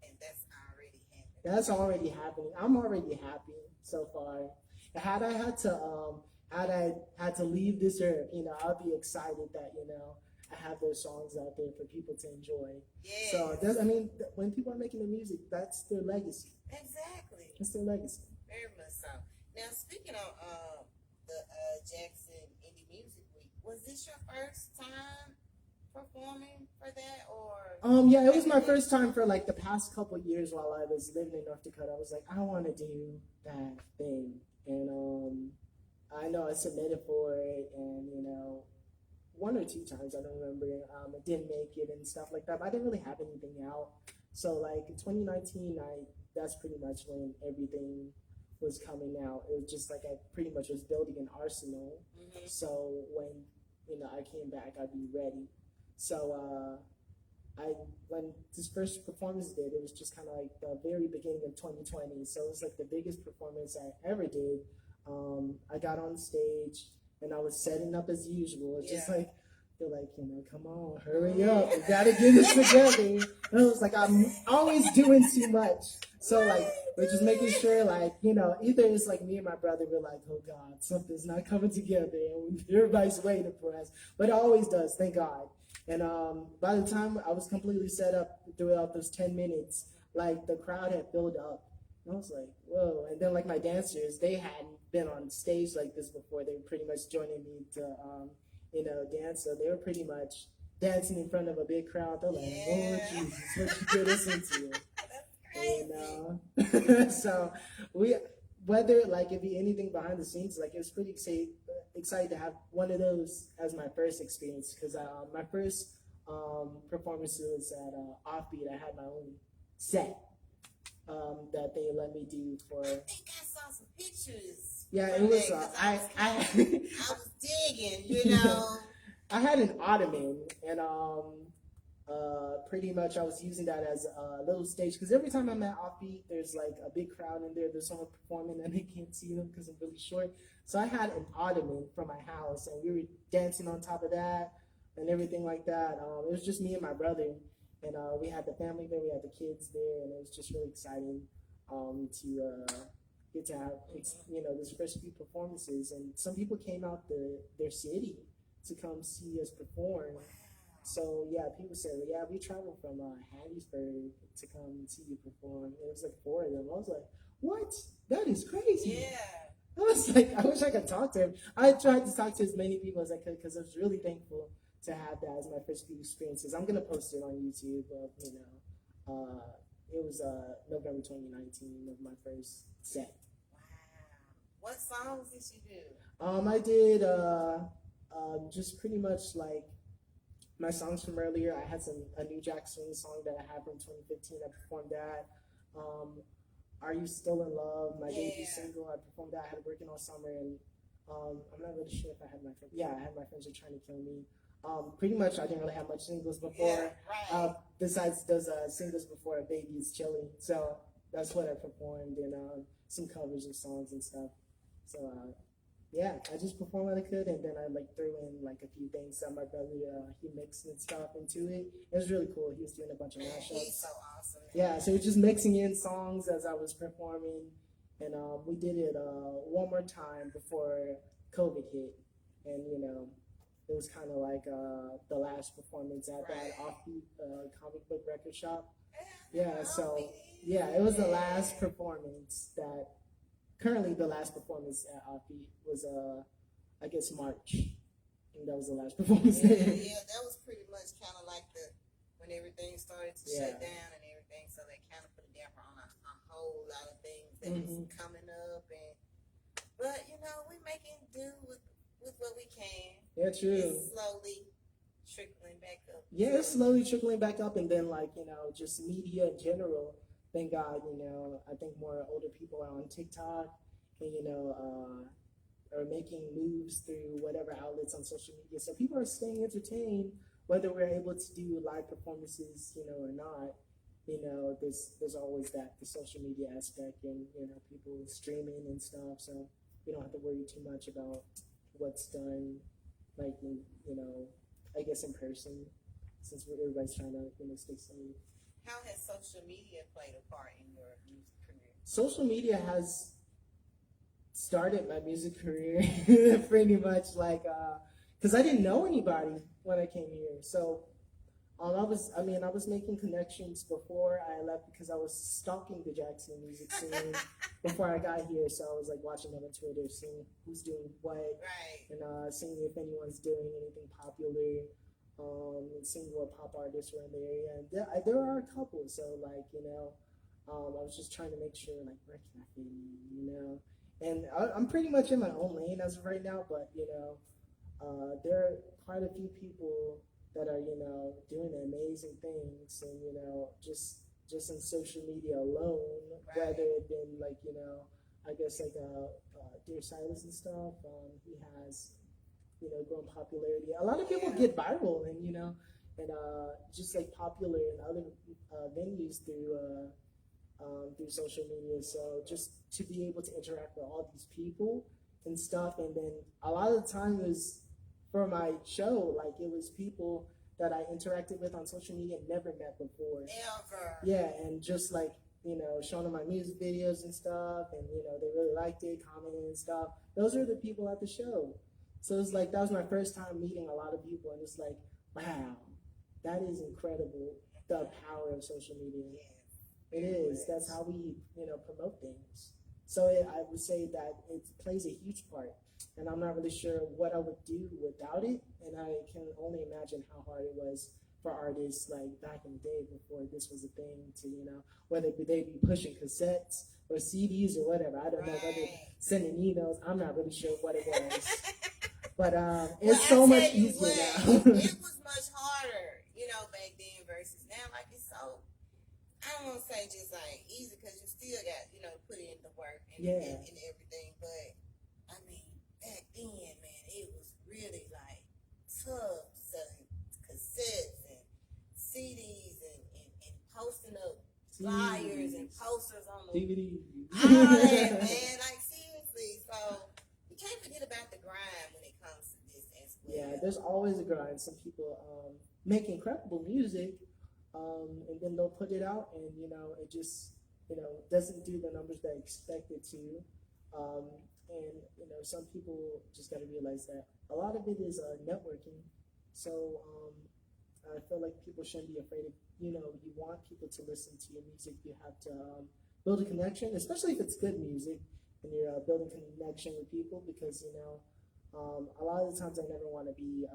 And that's already happening. That's already happening. I'm already happy so far. Had I had to leave this earth, I'll be excited that I have those songs out there for people to enjoy. Yes. So when people are making the music, that's their legacy. Exactly. It's their legacy. Very much so. Now, speaking of the Jackson Indie Music Week, was this your first time performing for that, or? Yeah, it was my first time for like the past couple years while I was living in North Dakota. I was like, I want to do that thing, and I know I submitted for it, and one or two times I don't remember. I didn't make it and stuff like that. But I didn't really have anything out. So like in 2019, that's pretty much when everything was coming out. It was just like I pretty much was building an arsenal. Mm-hmm. So when I came back, I'd be ready. So when this first performance did, it was just kind of like the very beginning of 2020. So it was like the biggest performance I ever did. I got on stage and I was setting up as usual. It's just like, they're like, come on, hurry up. We got to get this together. And I was like, I'm always doing too much. So like, we're just making sure like, either it's like me and my brother, we're like, oh God, something's not coming together. And everybody's waiting for us. But it always does, thank God. And by the time I was completely set up throughout those 10 minutes, like the crowd had filled up. And I was like, whoa. And then like my dancers, they hadn't been on stage like this before. They were pretty much joining me to, dance. So they were pretty much dancing in front of a big crowd. They're like, oh Jesus, what you get us into? And so whether like it be anything behind the scenes, like it was pretty excited to have one of those as my first experience because my first performance was at Offbeat. I had my own set that they let me do for. I think I saw some pictures. Yeah, it was. I was digging, I had an ottoman, and pretty much I was using that as a little stage because every time I'm at Offbeat, there's like a big crowd in there. There's someone performing and they can't see them because I'm really short. So I had an ottoman from my house, and we were dancing on top of that and everything like that. It was just me and my brother, and we had the family there, we had the kids there, and it was just really exciting to get to have this first few performances. And some people came out their city to come see us perform. So yeah, people said, yeah, we traveled from Hattiesburg to come see you perform. It was like 4 of them. I was like, what? That is crazy. Yeah. I was like, I wish I could talk to him. I tried to talk to as many people as I could because I was really thankful to have that as my first few experiences. I'm gonna post it on YouTube, but it was November 2019 of my first set. Wow. What songs did you do? I did just pretty much like my songs from earlier. I had a New Jack Swing song that I had from 2015. I performed that. Are You Still in Love? My debut single. I performed that. I had it working all summer, and I'm not really sure if I had my friends. Yeah, I had my friends Are Trying to Kill Me. Pretty much, I didn't really have much singles before. Yeah, right. Besides those singles before, Baby Is Chilly. So that's what I performed, and some covers of songs and stuff. So yeah, I just performed what I could, and then I like threw in like a few things that my brother he mixed and stuff into it. It was really cool. He was doing a bunch of mashups. He's so awesome. Yeah, so we're just mixing in songs as I was performing, and we did it one more time before COVID hit, and it was kind of like the last performance at that Offbeat comic book record shop. Yeah, so yeah, it was the last performance that. Currently, the last performance at Offbeat was, I guess, March. I think that was the last performance there. Yeah, that was pretty much kind of like when everything started to shut down and everything, so they kind of put a damper on a whole lot of things that was coming up. But what we can. Yeah, true. It's slowly trickling back up. Yeah, it's slowly trickling back up, and then like, you know, just media in general. Thank God, you know, I think more older people are on TikTok, and you know, are making moves through whatever outlets on social media. So people are staying entertained, whether we're able to do live performances, you know, or not. You know, there's always the social media aspect, and you know, people streaming and stuff. So we don't have to worry too much about what's done, like you know, I guess in person, since everybody's trying to, you know, stay safe. How has social media played a part in your music career? Social media has started my music career pretty much like, because I didn't know anybody when I came here. So I was making connections before I left because I was stalking the Jackson music scene before I got here. So I was like watching them on Twitter, seeing who's doing what, Right. and seeing if anyone's doing anything popular, and seeing what pop artists were in the area. And there are a couple. So like, you know, I was just trying to make sure like where can I fit in, you know. And I'm pretty much in my own lane as of right now, but you know, there are quite a few people that are, you know, doing amazing things, and you know, just in social media alone, Right. rather than like, you know, I guess like Dear Silas and stuff. He has, you know, grown popularity. A lot of people Yeah. get viral, and you know, and just like popular in other venues through social media. So just to be able to interact with all these people and stuff, and then a lot of the time it was for my show, like it was people that I interacted with on social media and never met before. Ever. Yeah, and just like, you know, showing them my music videos and stuff, and you know, they really liked it, commented and stuff. Those are the people at the show. So it's like that was my first time meeting a lot of people, and it's like, wow, that is incredible. The power of social media. Yeah. It is. That's how we, you know, promote things. So I would say that it plays a huge part, and I'm not really sure what I would do without it. And I can only imagine how hard it was for artists like back in the day before this was a thing to, you know, whether they be pushing cassettes or CDs or whatever. I don't know, whether Right. sending emails. I'm not really sure what it was. But Well, it's I so tell much you easier what, now. it was much harder, you know, back then versus now. Like it's so, I don't want to say just like easy because you still got, you know, put in the work and, Yeah. and everything. But I mean, back then, man, it was really like tough selling cassettes and CDs and posting up flyers and posters on the DVD. all that, man. Like seriously, so you can't forget about the grind when it comes to this as well. Yeah, there's always a grind. Some people make incredible music, and then they'll put it out, and you know, it just, you know, doesn't do the numbers they expect it to. And you know, some people just got to realize that a lot of it is networking. So I feel like people shouldn't be afraid of, you know, you want people to listen to your music. You have to build a connection, especially if it's good music, and you're building connection with people, because you know, a lot of the times I never want to be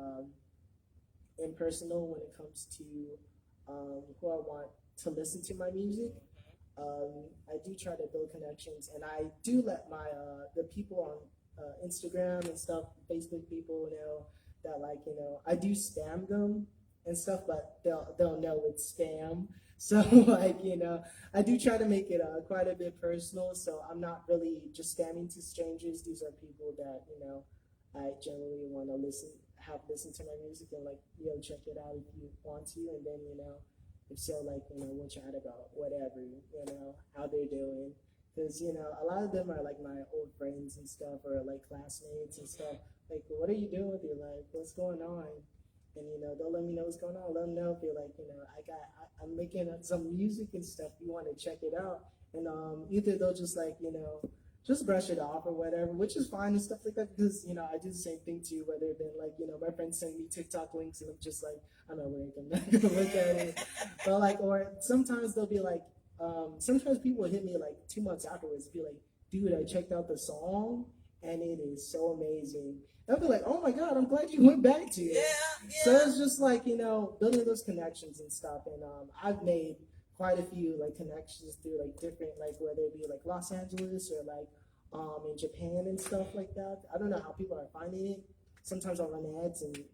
impersonal when it comes to who I want to listen to my music. I do try to build connections, and I do let my the people on Instagram and stuff, Facebook people know that, like, you know, I do spam them and stuff, but they'll know it's spam. So like, you know, I do try to make it quite a bit personal. So I'm not really just spamming to strangers. These are people that, you know, I generally want to have listened to my music, and like, you know, check it out if you want to, and then, you know, if so, like, you know, we'll chat about whatever, you know, how they're doing, because, you know, a lot of them are like my old friends and stuff, or like classmates and stuff. Like, what are you doing with your life? What's going on? And you know, they'll let me know what's going on. Let them know if you're like, you know, I'm making some music and stuff. You want to check it out, and either they'll just like, you know, just brush it off or whatever, which is fine and stuff like that, because, you know, I do the same thing too, whether it been like, you know, my friends send me TikTok links and I'm just like, I'm not worried, I'm not gonna look at it. But like, or sometimes they'll be like, sometimes people hit me like 2 months afterwards, be like, dude, I checked out the song and it is so amazing. I'll be like, oh my God, I'm glad you went back to it. Yeah. So it's just like, you know, building those connections and stuff. And I've made quite a few like connections through like different, like whether it be like Los Angeles or like in Japan and stuff like that. I don't know how people are finding it, sometimes I'll run ads and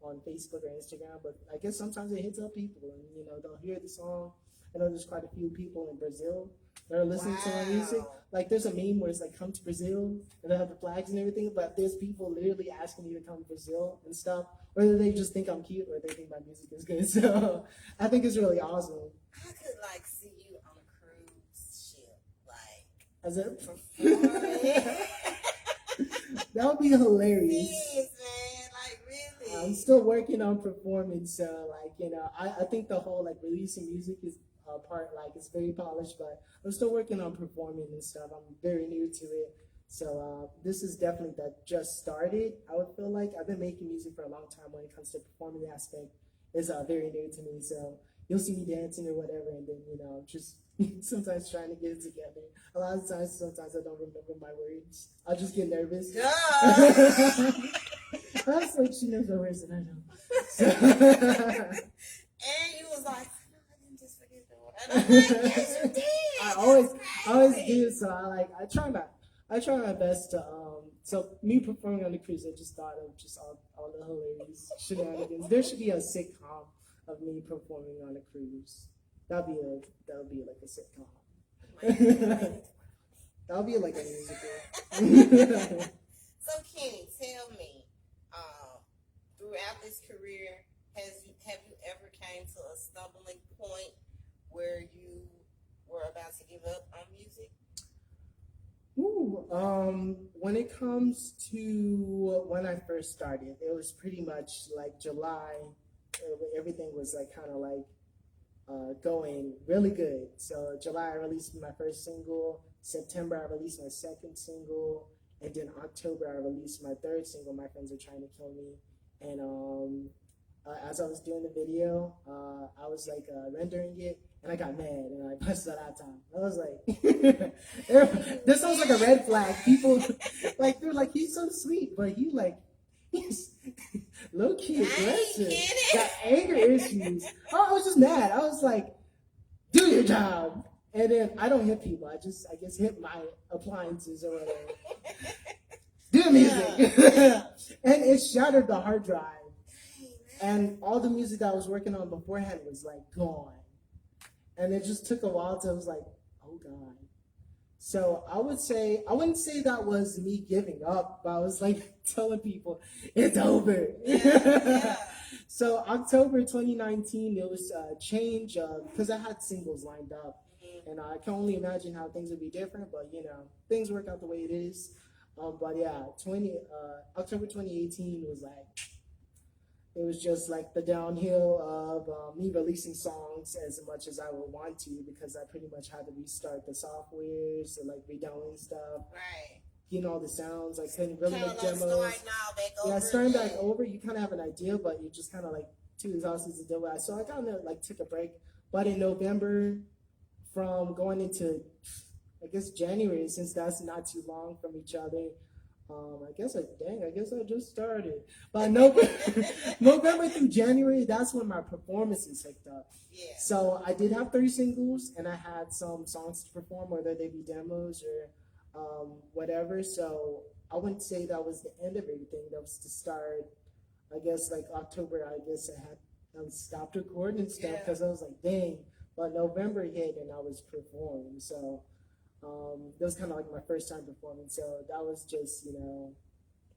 on Facebook or Instagram, but I guess sometimes it hits up people, and they'll hear the song. I know there's quite a few people in Brazil that are listening to my music. Wow. Like there's a meme where it's like, come to Brazil, and they have the flags and everything, but there's people literally asking me to come to Brazil and stuff, whether they just think I'm cute or they think my music is good. So I think it's really awesome. I could like see you on a cruise ship, like As a, performing. that would be hilarious. Yes, man, like really. I'm still working on performing, so I think the whole like releasing music is part like it's very polished, but I'm still working on performing and stuff. I'm very new to it, so this is definitely that just started. I would feel like I've been making music for a long time. When it comes to performing aspect, is very new to me. So you'll see me dancing or whatever, and then just sometimes trying to get it together. A lot of times, sometimes I don't remember my words. I'll just get nervous. Duh. I was like, she knows the words that I know. So, And you was like, no, I didn't just forget the word. And I'm like, yes, you did. I always Crazy. do. So I try my best to So me performing on the cruise, I just thought of just all the hilarious shenanigans. There should be a sitcom of me performing on a cruise. That'll be like a sitcom. That'll be like a musical. So Kenny, tell me, throughout this career, have you ever came to a stumbling point where you were about to give up on music? Ooh, when it comes to when I first started, it was pretty much like July. Everything was like kind of like going really good. So July I released my first single. September I released my second single, and then October I released my third single. My friends are trying to kill me, and as I was doing the video, I was like rendering it, and I got mad, and I pressed that out time. I was like, this sounds like a red flag. People, like, they're like, he's so sweet, but he's low key aggressive. Got anger issues. I was just mad. I was like, do your job. And then I don't hit people. I guess hit my appliances or whatever. Do music. And it shattered the hard drive. And all the music that I was working on beforehand was like gone. And it just took a while till I was like, oh God. So I wouldn't say that was me giving up, but I was like telling people it's over. Yeah. So October 2019, there was a change because I had singles lined up. And I can only imagine how things would be different, but things work out the way it is. But yeah, October 2018 was like, it was just like the downhill of me releasing songs as much as I would want to, because I pretty much had to restart the software, so like redownloading stuff. Right. All the sounds, I couldn't really make demos. Starting back over, you kind of have an idea, but you're just kind of like too exhausted to deal with it. So I kind of like took a break. But in November, from going into, I guess, January, since that's not too long from each other, I guess I just started. But November through January, that's when my performances picked up. Yeah. So I did have 3 singles, and I had some songs to perform, whether they be demos or whatever. So I wouldn't say that was the end of everything. That was the start. I guess like October, I stopped recording and stuff because I was like, dang. But November hit and I was performing. So that was kind of like my first time performing. So that was just,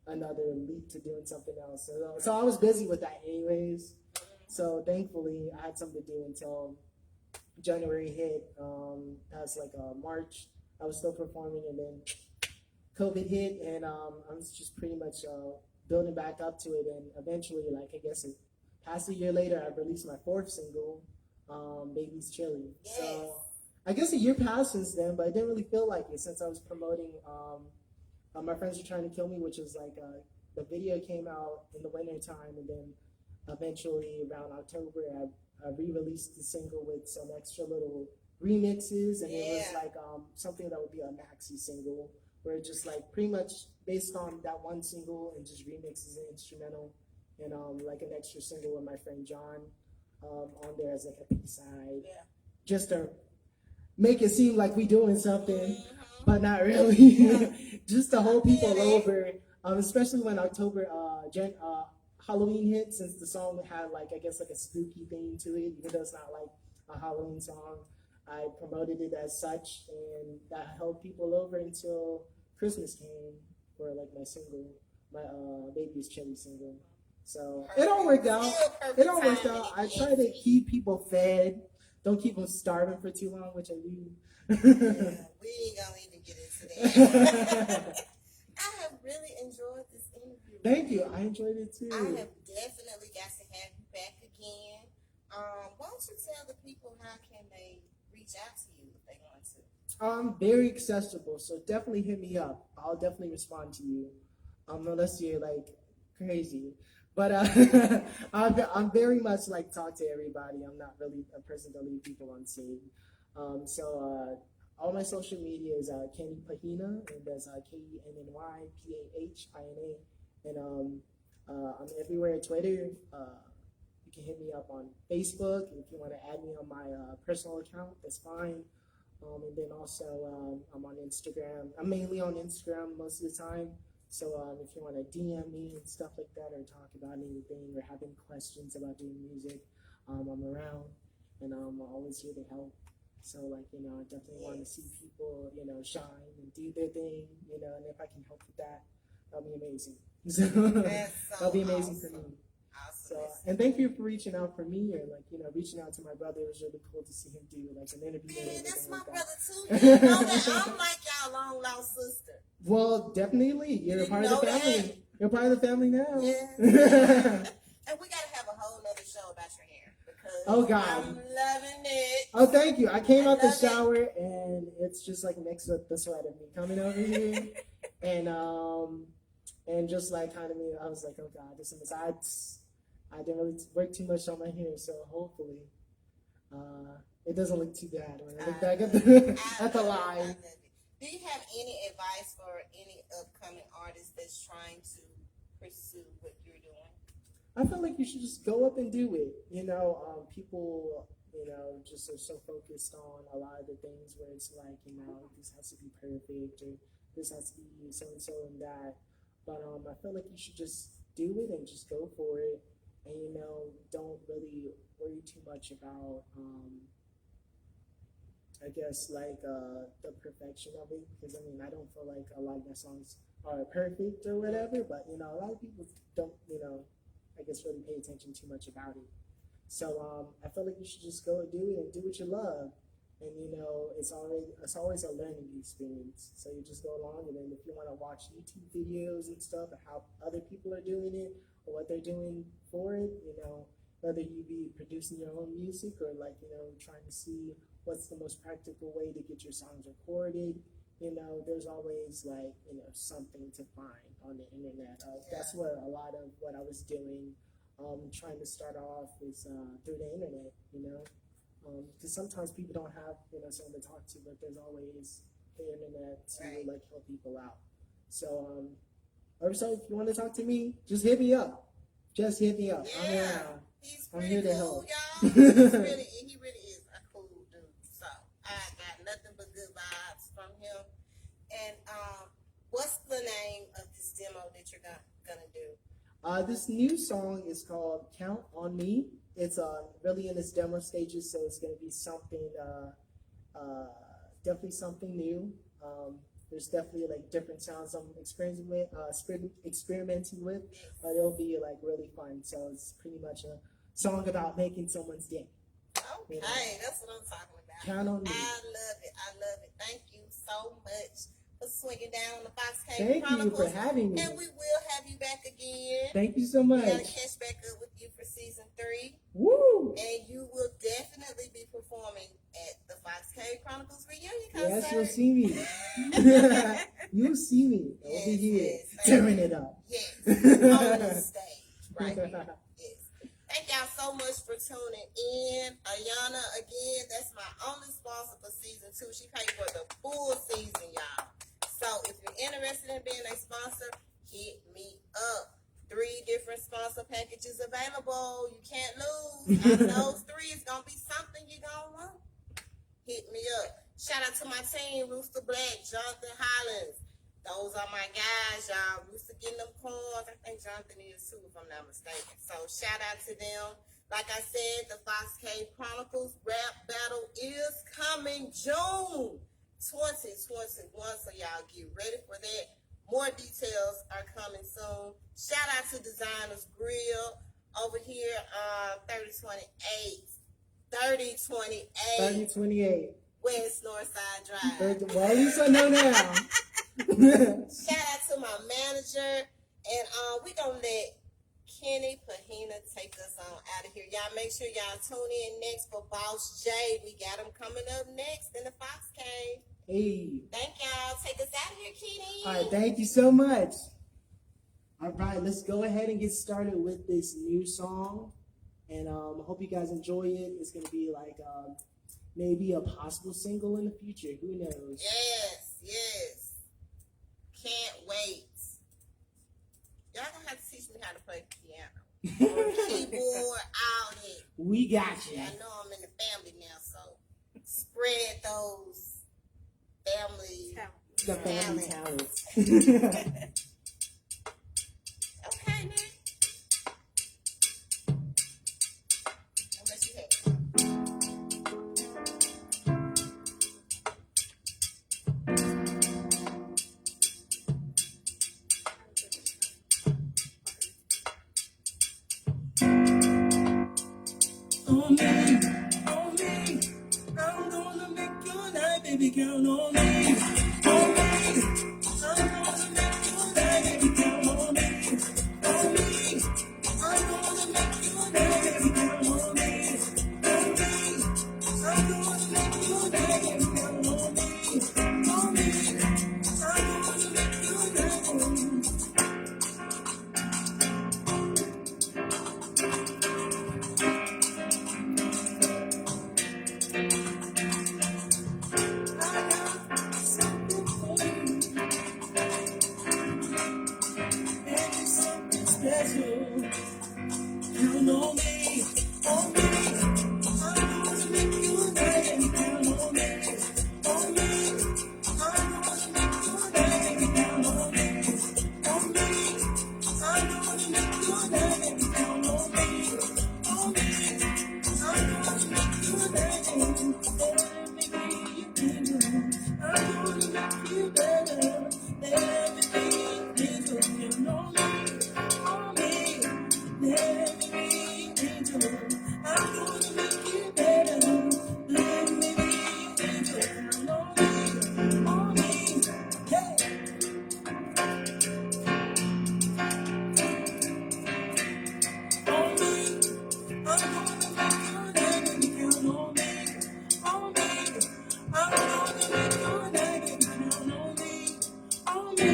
another leap to doing something else. So I was busy with that anyways. So thankfully I had something to do until January hit. That was like March. I was still performing, and then COVID hit, and I was just pretty much building back up to it. And eventually, like I guess past a year later, I released my 4th single, Baby's Chili. Yes. So I guess a year passed since then, but I didn't really feel like it since I was promoting My Friends Are Trying to Kill Me, which was like the video came out in the winter time, and then eventually around October I re-released the single with some extra little remixes, and it was like something that would be a maxi single, where it just like pretty much based on that one single and just remixes an instrumental, and like an extra single with my friend John on there as like a B-side, just to make it seem like we doing something, but not really, just to hold people over. Especially when Halloween hit, since the song had like I guess like a spooky theme to it, even though it's not like a Halloween song. I promoted it as such, and that held people over until Christmas came for like my single, my Baby is Chilly single. So it all worked out. It all worked out. I try to keep people fed. Don't keep them starving for too long, which I do. Yeah, we ain't gonna even get into that. I have really enjoyed this interview. Thank you. I enjoyed it too. I have definitely got to have you back again. Why don't you tell the people how can they reach out to you if they want to? I'm very accessible, so definitely hit me up. I'll definitely respond to you. Unless you're like crazy. But I'm very much like talk to everybody. I'm not really a person to leave people on scene. So all my social media is Kenny Pahina, and that's KennyPahina, and I'm everywhere. Twitter. You can hit me up on Facebook. If you want to add me on my personal account, that's fine. And then also I'm on Instagram. I'm mainly on Instagram most of the time. So if you want to DM me and stuff like that, or talk about anything, or have any questions about doing music, I'm around, and I'm always here to help. So like, I definitely want to see people, shine and do their thing, and if I can help with that, that'll be amazing. So that'll be amazing for me. So, and thank you for reaching out for me, or like, reaching out to my brother. It was really cool to see him do like an interview. Man, that's my like brother too. You know that I'm like y'all long lost sister. Well, definitely. You're a part of the family. That? You're part of the family now. Yeah. And we gotta have a whole nother show about your hair, because oh God, I'm loving it. Oh, thank you. I came out the shower and it's just like mixed with the sweat of me coming over here, and just like kind of me, I was like, oh God, this is I didn't really work too much on my hair, so hopefully it doesn't look too bad when I look back at the live. Do you have any advice for any upcoming artist that's trying to pursue what you're doing? I feel like you should just go up and do it. People, just are so focused on a lot of the things where it's like, this has to be perfect, or this has to be so and so and that. But I feel like you should just do it and just go for it. And, don't really worry too much about, I guess, like the perfection of it. Because, I don't feel like a lot of my songs are perfect or whatever. But, a lot of people don't, I guess, really pay attention too much about it. So I feel like you should just go and do it and do what you love. And, it's always a learning experience. So you just go along, and then if you want to watch YouTube videos and stuff and how other people are doing it or what they're doing for it, whether you be producing your own music or like, trying to see what's the most practical way to get your songs recorded, there's always like, something to find on the internet. That's what a lot of what I was doing, trying to start off is through the internet, because sometimes people don't have someone to talk to, but there's always the internet to like help people out. So so if you want to talk to me, just hit me up. Just hit me up. I'm around. I'm here to help. Y'all. He really is a cool dude. So I got nothing but good vibes from him. And what's the name of this demo that you're gonna do? This new song is called "Count on Me." It's really in its demo stages, so it's gonna be something, definitely something new. There's definitely like different sounds I'm experimenting with, but it'll be like really fun. So it's pretty much a song about making someone's day. Okay, that's what I'm talking about. Count on me. I love it. Thank you so much for swinging down on the Fox K Thank Chronicles. you for having me. And we will have you back again. Thank you so much. We gotta catch back up with you for season 3. Woo! And you will definitely be performing at the Fox K Chronicles reunion concert. Yes, you'll see me. You'll see me. I'll be here tearing it up. Yes, on the stage, right here. Yes. Thank y'all so much for tuning in. Ayana, again, that's my only sponsor for season 2. She paid for the full season, y'all. So if you're interested in being a sponsor, hit me up. 3 different sponsor packages available. You can't lose. Out of those 3, it's going to be something you're going to want. Hit me up. Shout out to my team, Rooster Black, Jonathan Hollins, Those are my guys, y'all. Used to getting them coins. I think Jonathan is too, if I'm not mistaken. So shout out to them. Like I said, the Fox Cave Chronicles rap battle is coming June 2021. So y'all get ready for that. More details are coming soon. Shout out to Designers Grill over here on 3028 West Northside Drive. Well, at least I know now. Shout out to my manager. And we going to let Kenny Pahina take us on out of here. Y'all make sure y'all tune in next for Boss J. We got him coming up next in the Fox Cave. Hey. Thank y'all. Take us out of here, Kenny. All right, thank you so much. All right, let's go ahead and get started with this new song. And I hope you guys enjoy it. It's going to be like maybe a possible single in the future. Who knows? Yes. Can't wait. Y'all gonna have to teach me how to play the piano. Or keyboard, all that. We got you. I know I'm in the family now, so spread those family talents. Okay, man. I'll let you have it. On me, I'm gonna make your night, baby, count on me. On me, I'm gonna make your night, baby, count on me. On me, I'm gonna make your night, baby, count on me. On me, I'm gonna make your night, baby, count on me. On me, I'm gonna make your night, baby. Count on me, on me. I'm gonna make you a night, and count on me, on me. I'm gonna make you a night, and count on me, on me. I'm gonna make you a night, and count on me, on me. I'm gonna make you a night, and everything you can do. I'm gonna make you better than everything you do. Count on me, on me. I'm gonna make you better. Let me be on me, yeah. On me, I'm gonna make you better. Count on me, on me. I'm gonna make you better. Count on me, on me.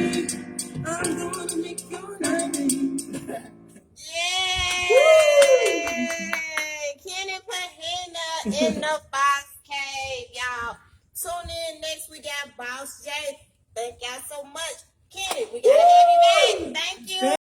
I'm gonna make you better. Kenny Pahina in the Fox Cave, y'all. Tune in next. We got Boss J. Thank y'all so much. Kenny, we gotta have you back. Thank you.